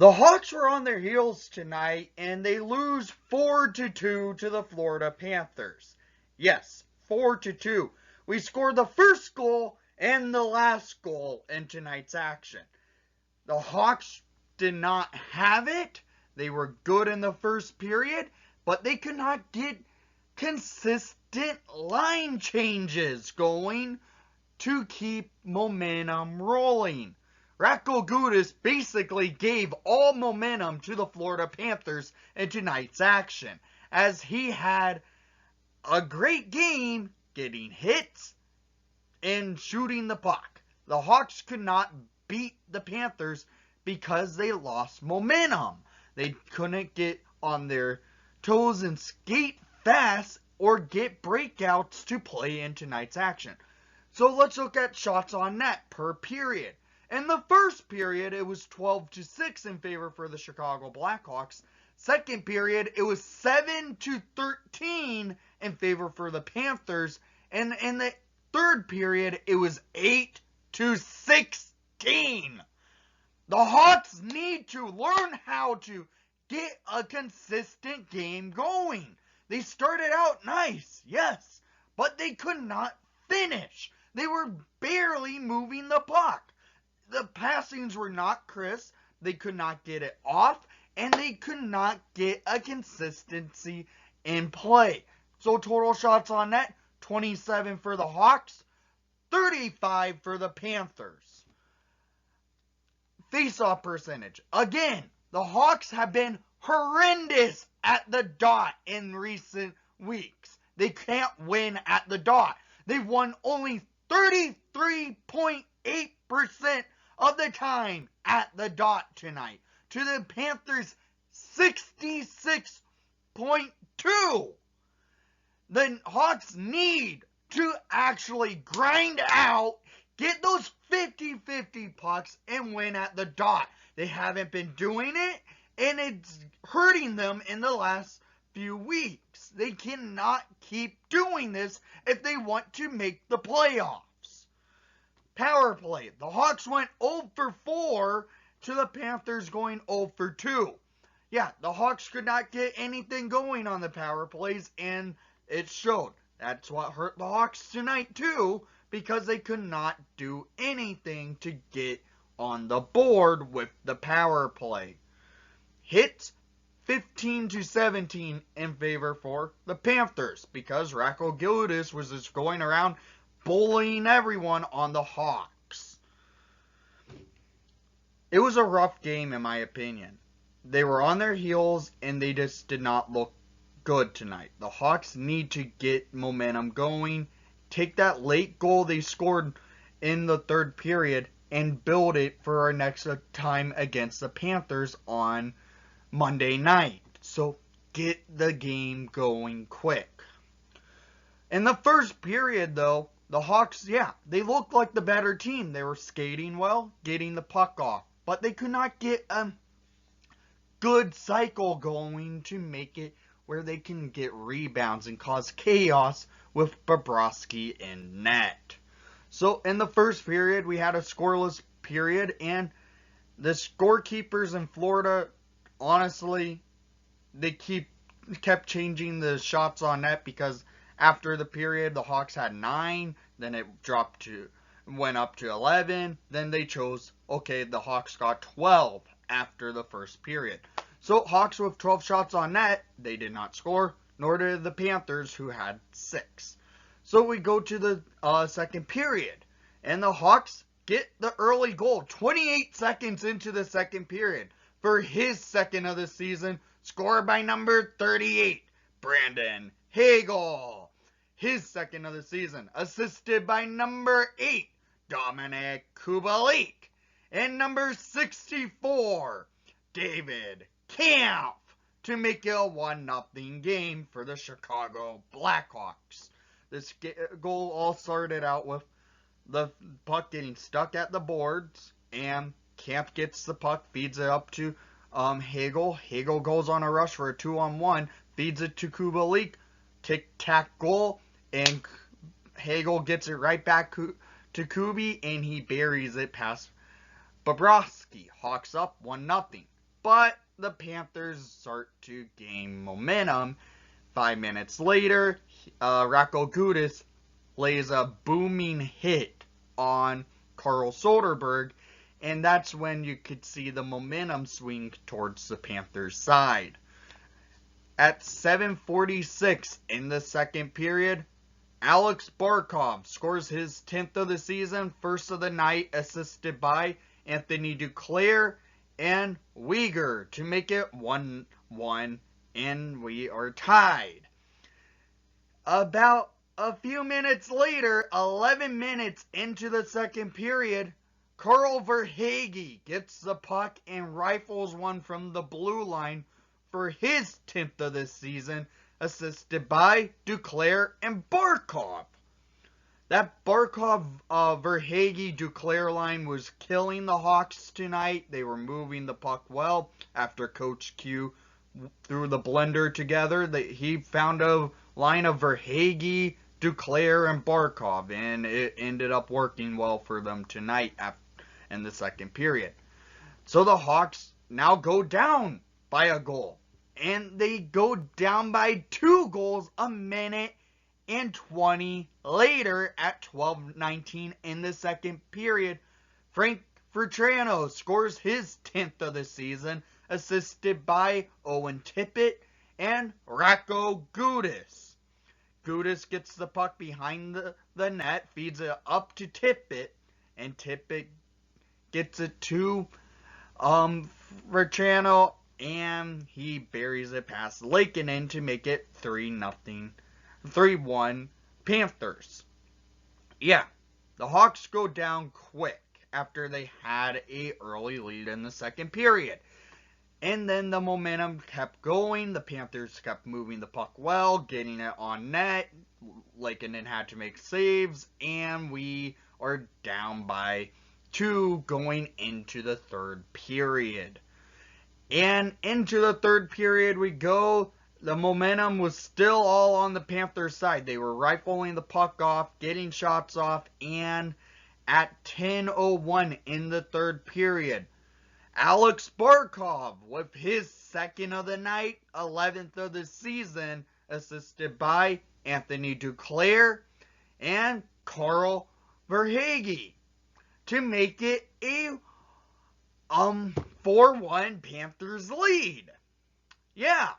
The Hawks were on their heels tonight, and they lose 4-2 to the Florida Panthers. Yes, 4-2. We scored the first goal and the last goal in tonight's action. The Hawks did not have it. They were good in the first period, but they could not get consistent line changes going to keep momentum rolling. Radko Gudas basically gave all momentum to the Florida Panthers in tonight's action, as he had a great game getting hits and shooting the puck. The Hawks could not beat the Panthers because they lost momentum. They couldn't get on their toes and skate fast or get breakouts to play in tonight's action. So let's look at shots on net per period. In the first period, it was 12-6 in favor for the Chicago Blackhawks. Second period, it was 7-13 in favor for the Panthers. And in the third period, it was 8-16. The Hawks need to learn how to get a consistent game going. They started out nice, yes, but they could not finish. They were barely moving the puck. The passings were not crisp, they could not get it off, and they could not get a consistency in play. So total shots on net, 27 for the Hawks, 35 for the Panthers. Face-off percentage. Again, the Hawks have been horrendous at the dot in recent weeks. They can't win at the dot. They've won only 33.8% of the time at the dot tonight, to the Panthers 66.2. The Hawks need to actually grind out, get those 50-50 pucks, and win at the dot. They haven't been doing it, and it's hurting them in the last few weeks. They cannot keep doing this if they want to make the playoffs. Power play. The Hawks went 0-4 to the Panthers going 0-2. Yeah, the Hawks could not get anything going on the power plays, and it showed. That's what hurt the Hawks tonight too, because they could not do anything to get on the board with the power play. Hits 15-17 in favor for the Panthers, because Radko Gudas was just going around bullying everyone on the Hawks. It was a rough game in my opinion. They were on their heels and they just did not look good tonight. The Hawks need to get momentum going, take that late goal they scored in the third period and build it for our next time against the Panthers on Monday night. So get the game going quick. In the first period though, the Hawks, they looked like the better team. They were skating well, getting the puck off. But they could not get a good cycle going to make it where they can get rebounds and cause chaos with Bobrovsky in net. So in the first period, we had a scoreless period. And the scorekeepers in Florida, honestly, they kept changing the shots on net, because after the period, the Hawks had 9, then it went up to 11, then they chose, okay, the Hawks got 12 after the first period. So Hawks with 12 shots on net, they did not score, nor did the Panthers, who had 6. So we go to the second period, and the Hawks get the early goal 28 seconds into the second period for his second of the season, scored by number 38, Brandon Hagel. His second of the season, assisted by number 8, Dominic Kubalik, and number 64, David Kampf, to make it a 1-0 game for the Chicago Blackhawks. This goal all started out with the puck getting stuck at the boards, and Kampf gets the puck, feeds it up to Hagel. Hagel goes on a rush for a 2-on-1, feeds it to Kubalik, tic-tac goal, and Hagel gets it right back to Kubi, and he buries it past Bobrovsky. Hawks up 1-0. but the Panthers start to gain momentum. 5 minutes later, Rocco Gudis lays a booming hit on Carl Soderberg, and that's when you could see the momentum swing towards the Panthers' side. At 7:46 in the second period, Alex Barkov scores his 10th of the season, first of the night, assisted by Anthony Duclair and Weegar to make it 1-1, and we are tied. About a few minutes later, 11 minutes into the second period, Carl Verhaeghe gets the puck and rifles one from the blue line for his 10th of the season, assisted by Duclair and Barkov. That Barkov-Verhaeghe-Duclair line was killing the Hawks tonight. They were moving the puck well after Coach Q threw the blender together. He found a line of Verhaeghe, Duclair, and Barkov, and it ended up working well for them tonight in the second period. So the Hawks now go down by a goal. And they go down by 2 goals a minute and 20 later at 12:19 in the second period. Frank Vatrano scores his 10th of the season, assisted by Owen Tippett and Rocco Gudis. Gudis gets the puck behind the net, feeds it up to Tippett, and Tippett gets it to Vatrano, and he buries it past Lakeinen to make it 3-1 Panthers. Yeah, the Hawks go down quick after they had an early lead in the second period. And then the momentum kept going. The Panthers kept moving the puck well, getting it on net. Lakeinen had to make saves, and we are down by 2 going into the third period. And into the third period we go. The momentum was still all on the Panthers side. They were rifling the puck off, getting shots off, and at 10:01 in the third period, Alex Barkov with his 2nd of the night, 11th of the season, assisted by Anthony Duclair and Carl Verhaeghe to make it a 4-1 Panthers lead. Yeah.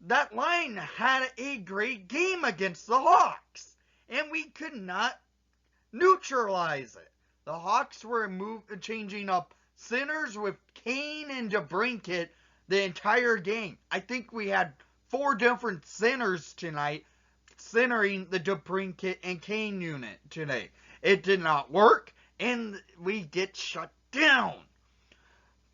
That line had a great game against the Hawks, and we could not neutralize it. The Hawks were changing up centers with Kane and DeBrincat the entire game. I think we had 4 different centers tonight centering the DeBrincat and Kane unit today. It did not work, and we get shut down.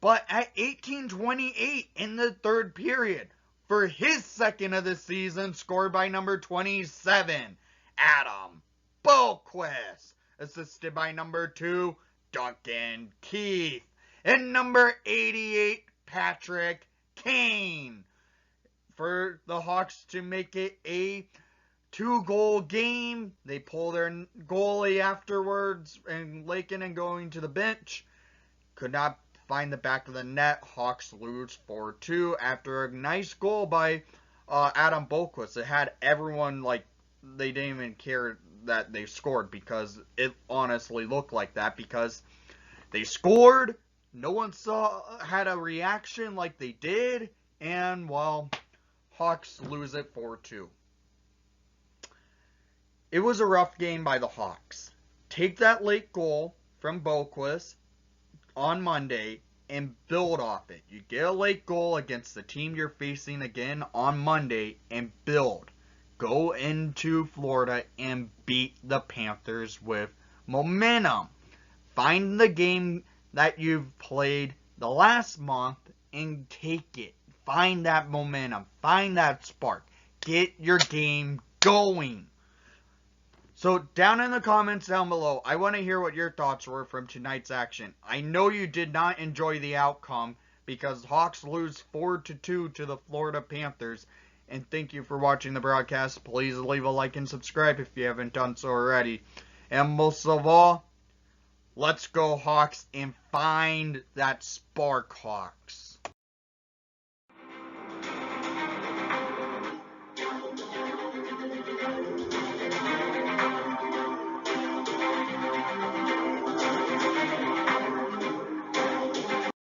But at 18:28 in the third period, for his 2nd of the season, scored by number 27, Adam Boqvist, assisted by number 2, Duncan Keith, and number 88, Patrick Kane, for the Hawks to make it a 2-goal game. They pull their goalie afterwards, and Lakeinen going to the bench could not find the back of the net. Hawks lose 4-2 after a nice goal by Adam Boqvist. It had everyone, they didn't even care that they scored, because it honestly looked like that, because they scored, no one had a reaction like they did, and, well, Hawks lose it 4-2. It was a rough game by the Hawks. Take that late goal from Boqvist on Monday and build off it. You get a late goal against the team you're facing again on Monday and build. Go into Florida and beat the Panthers with momentum. Find the game that you've played the last month and take it. Find that momentum. Find that spark. Get your game going. So down in the comments down below, I want to hear what your thoughts were from tonight's action. I know you did not enjoy the outcome, because Hawks lose 4-2 to the Florida Panthers. And thank you for watching the broadcast. Please leave a like and subscribe if you haven't done so already. And most of all, Let's go Hawks and find that spark, Hawks.